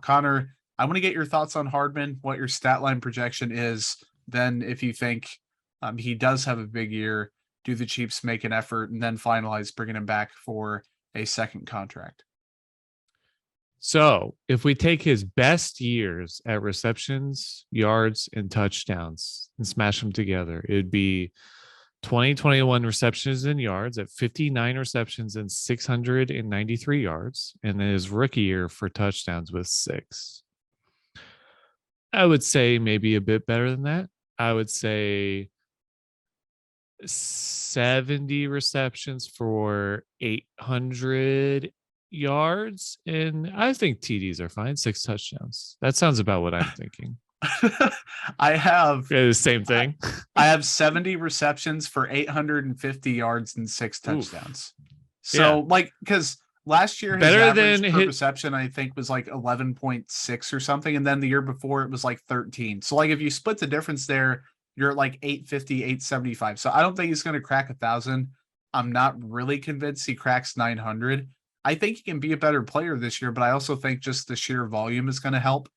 Connor, I want to get your thoughts on Hardman, what your stat line projection is. Then if you think he does have a big year, do the Chiefs make an effort and then finalize bringing him back for a second contract? So if we take his best years at receptions, yards, and touchdowns and smash them together, it'd be 2021 receptions and yards at 59 receptions and 693 yards, and then his rookie year for touchdowns with 6. I would say maybe a bit better than that. I would say 70 receptions for 800 yards, and I think TDs are fine. 6 touchdowns. That sounds about what I'm thinking. I have the same thing. I have 70 receptions for 850 yards and 6 touchdowns. So because last year his average per reception I think was like 11.6 or something, and then the year before it was like 13. So like if you split the difference there, you're at like 850, 875. So I don't think he's going to crack 1,000. I'm not really convinced he cracks 900. I think he can be a better player this year, but I also think just the sheer volume is going to help.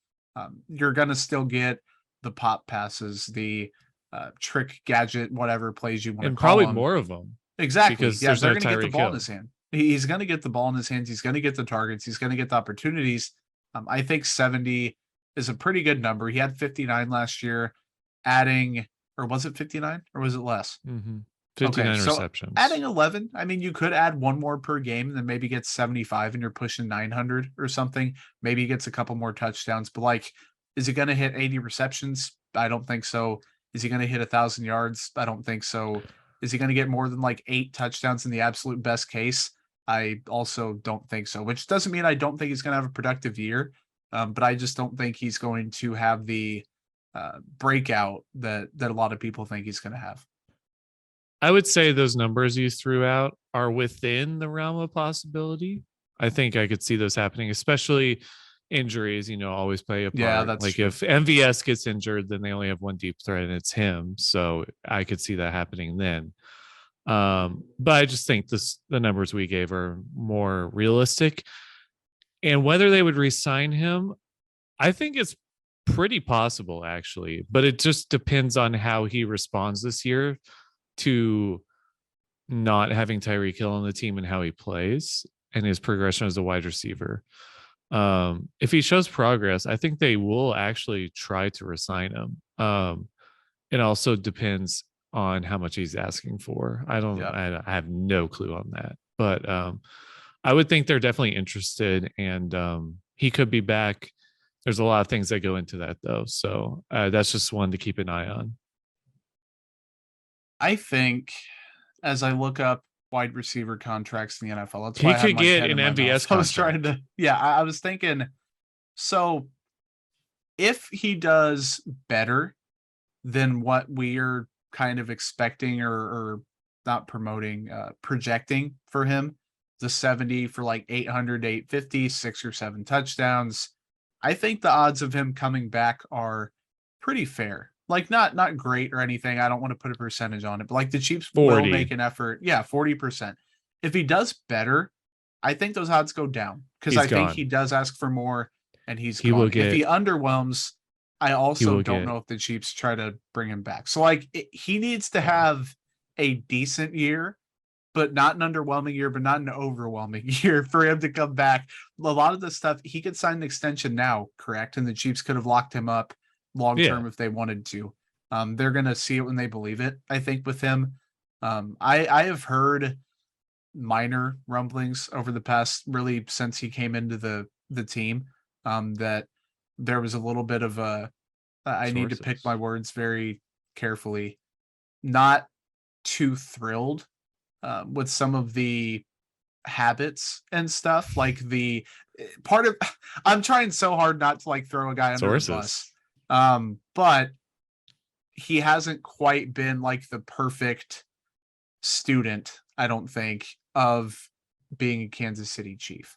You're going to still get the pop passes, the trick gadget, whatever plays you want to call them. And probably more of them. Exactly. Because they're going to get the ball in his hand. He's going to get the ball in his hands. He's going to get the targets. He's going to get the opportunities. I think 70 is a pretty good number. He had 59 last year, adding, or was it 59 or was it less? 59 receptions. So adding 11, I mean, you could add one more per game and then maybe get 75 and you're pushing 900 or something. Maybe he gets a couple more touchdowns, but like, is he going to hit 80 receptions? I don't think so. Is he going to hit 1,000 yards? I don't think so. Is he going to get more than like 8 touchdowns in the absolute best case? I also don't think so, which doesn't mean I don't think he's going to have a productive year. But I just don't think he's going to have the breakout that a lot of people think he's going to have. I would say those numbers you threw out are within the realm of possibility. I think I could see those happening, especially injuries, always play a part. Yeah, that's like true. If MVS gets injured, then they only have one deep threat and it's him. So I could see that happening then. But I just think the numbers we gave are more realistic. And whether they would re-sign him, I think it's pretty possible, actually. But it just depends on how he responds this year to not having Tyreek Hill on the team and how he plays and his progression as a wide receiver. If he shows progress, I think they will actually try to resign him. It also depends on how much he's asking for. I have no clue on that, but I would think they're definitely interested, and he could be back. There's a lot of things that go into that though. So that's just one to keep an eye on. I think as I look up wide receiver contracts in the NFL, that's he could get an MVS contract. I was trying to, I was thinking, so if he does better than what we're kind of expecting or not promoting, projecting for him, the 70 for like 800 to 850, 6 or 7 touchdowns, I think the odds of him coming back are pretty fair. Like not great or anything. I don't want to put a percentage on it, but like the Chiefs 40. will make an effort. Yeah, 40%. If he does better, I think those odds go down because I think he does ask for more and he gone. If he underwhelms, I also don't know if the Chiefs try to bring him back. So like he needs to have a decent year, but not an underwhelming year, but not an overwhelming year for him to come back. A lot of the stuff, he could sign an extension now, correct? And the Chiefs could have locked him up long-term if they wanted to. They're going to see it when they believe it, I think, with him. I have heard minor rumblings over the past, really since he came into the team, that there was a little bit of I need to pick my words very carefully, not too thrilled with some of the habits and stuff. Like the part of, I'm trying so hard not to like throw a guy under the bus. But he hasn't quite been like the perfect student, I don't think, of being a Kansas City Chief.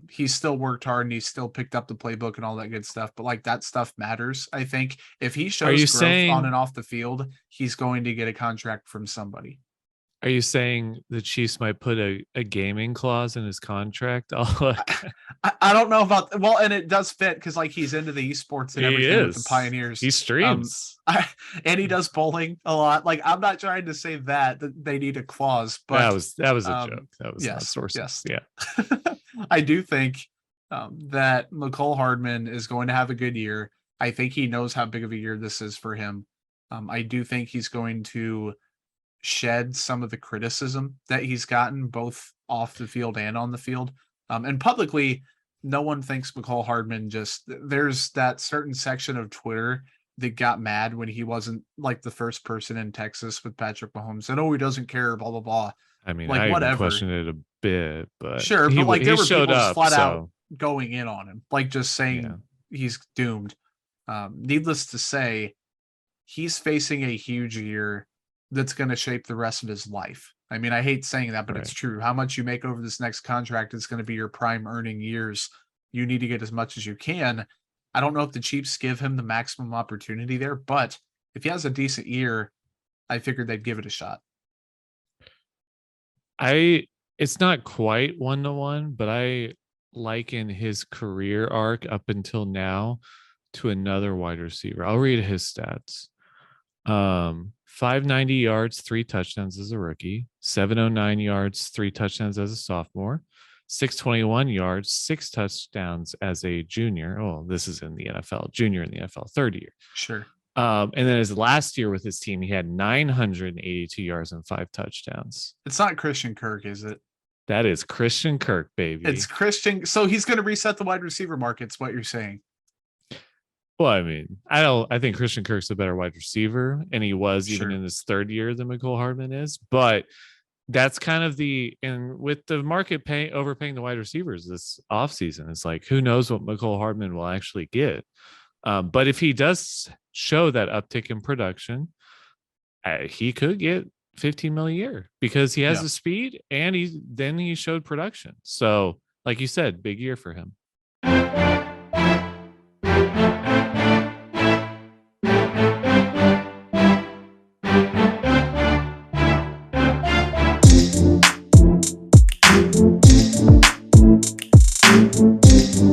He's still worked hard and he's still picked up the playbook and all that good stuff, but like that stuff matters. I think if he shows growth on and off the field, he's going to get a contract from somebody. Are you saying the Chiefs might put a gaming clause in his contract? I don't know about and it does fit because like he's into the esports and everything with the Pioneers. He streams. And he does bowling a lot. Like I'm not trying to say that they need a clause, but that was a joke. That was not sources. Yes. Yeah. I do think that Mecole Hardman is going to have a good year. I think he knows how big of a year this is for him. I do think he's going to shed some of the criticism that he's gotten both off the field and on the field. And publicly, no one thinks Mecole Hardman there's that certain section of Twitter that got mad when he wasn't like the first person in Texas with Patrick Mahomes and he doesn't care, blah, blah, blah. I mean, like, I even questioned it a bit, but sure, but like there were people just flat out going in on him, like just saying he's doomed. Needless to say, he's facing a huge year that's going to shape the rest of his life. I mean, I hate saying that, but It's true. How much you make over this next contract is going to be your prime earning years. You need to get as much as you can. I don't know if the Chiefs give him the maximum opportunity there, but if he has a decent year, I figured they'd give it a shot. It's not quite 1-to-1, but I liken his career arc up until now to another wide receiver. I'll read his stats. 590 yards, 3 touchdowns as a rookie, 709 yards, 3 touchdowns as a sophomore, 621 yards, 6 touchdowns as a junior. Oh, this is in the NFL, junior in the NFL, third year. Sure. And then his last year with his team, he had 982 yards and 5 touchdowns. It's not Christian Kirk, is it? That is Christian Kirk, baby. It's Christian. So he's going to reset the wide receiver market's what you're saying. Well, I mean, I think Christian Kirk's a better wide receiver, and he was even in his third year than Mecole Hardman is. But that's kind of and with the market overpaying the wide receivers this offseason, it's like, who knows what Mecole Hardman will actually get. But if he does show that uptick in production, he could get 15 million a year because he has the speed and he showed production. So, like you said, big year for him.